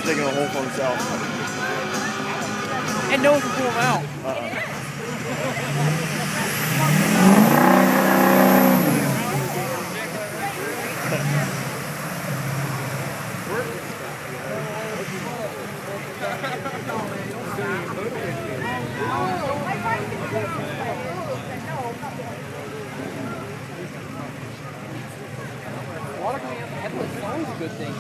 digging a hole for himself. And no one can pull him out. Water coming out the headlights is always a good thing.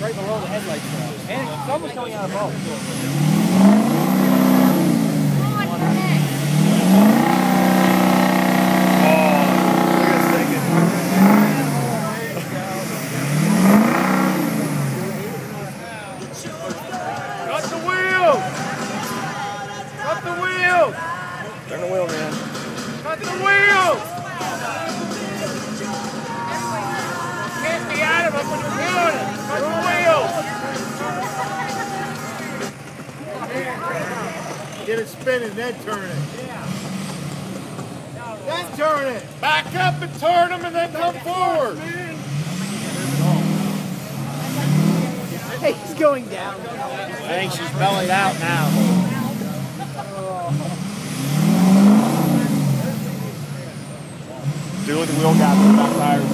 Right below the headlights. And it's almost coming out of both. Turn the wheel, man. Cut the wheel! Can't be out of it when you're doing it! Cut the wheel! Get it spinning, then turn it. Then turn it! Back up and turn them and then come forward! Hey, he's going down. I think she's bellied out now. Dude, look at the wheel gap on the back tires.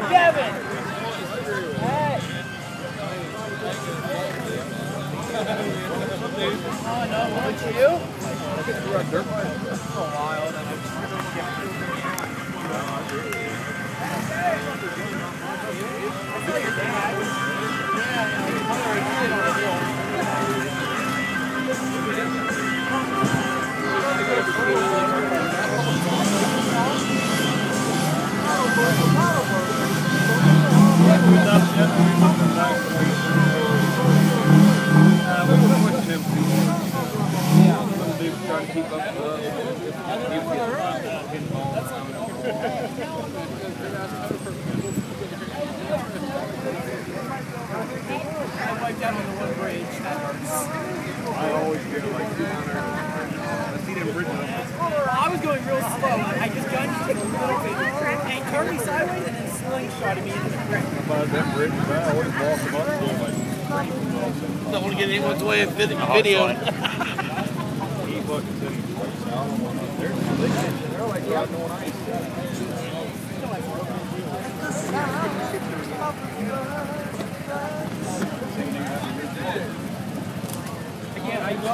Kevin! Hey! Oh no, what you? We were on dirt bike for a while, and trying to keep up I wiped out on the one bridge. That hurts. I always get like 200. I see them bridges. I was going real slow. I just got to take a little bit. And he turned me sideways and then slingshotted me into the brick. About them bridges, I always walk them up to like Don't want to get anyone's way of video. they're like out on ice. Again, I go.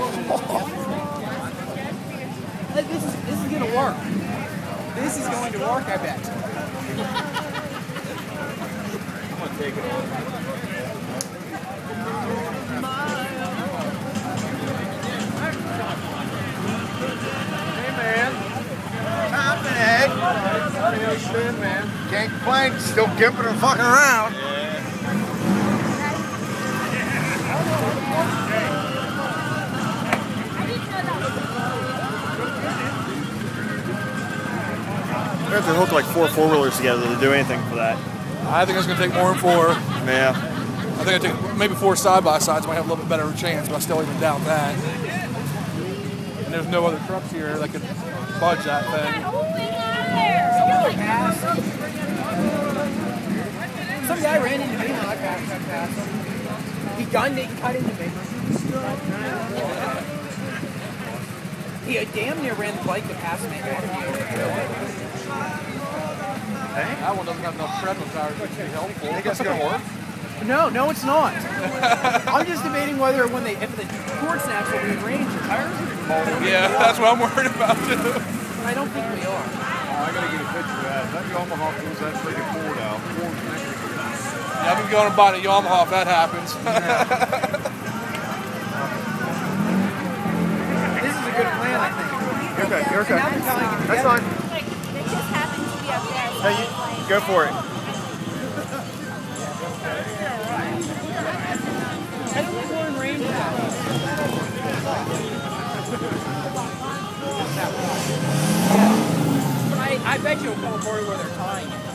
This is going to work. This is going to work, I bet. I'm gonna take it off. Man. Can't complain, still gimping and fucking around. We have to hook like 4 4-wheelers together to do anything for that. I think it's going to take more than 4. Yeah. I think I take maybe 4 side-by-sides might have a little bit better chance, but I still even doubt that. And there's no other trucks here that could budge that thing. Some guy ran into me when I passed him. He gunned it and cut into me. He damn near ran the bike to pass me. Hey? That one doesn't have enough tread on the tires to be helpful. You think that's gonna work? No, it's not. I'm just debating whether if the cord snaps will rearrange the tires. Yeah, that's what I'm worried about too. I don't think we are. Oh, I gotta get a picture of that. That Yamaha pulls that freaking Ford out. Ford's next to it. Yeah, I've been going and buying a Yamaha if that happens. This is a good plan, I think. You're okay. You're okay. Now we're tying it That's together. fine. Like, it just happens to be up there. So Hey, go for it. I don't think we're in range now. But I bet you'll come aboard where they're tying it.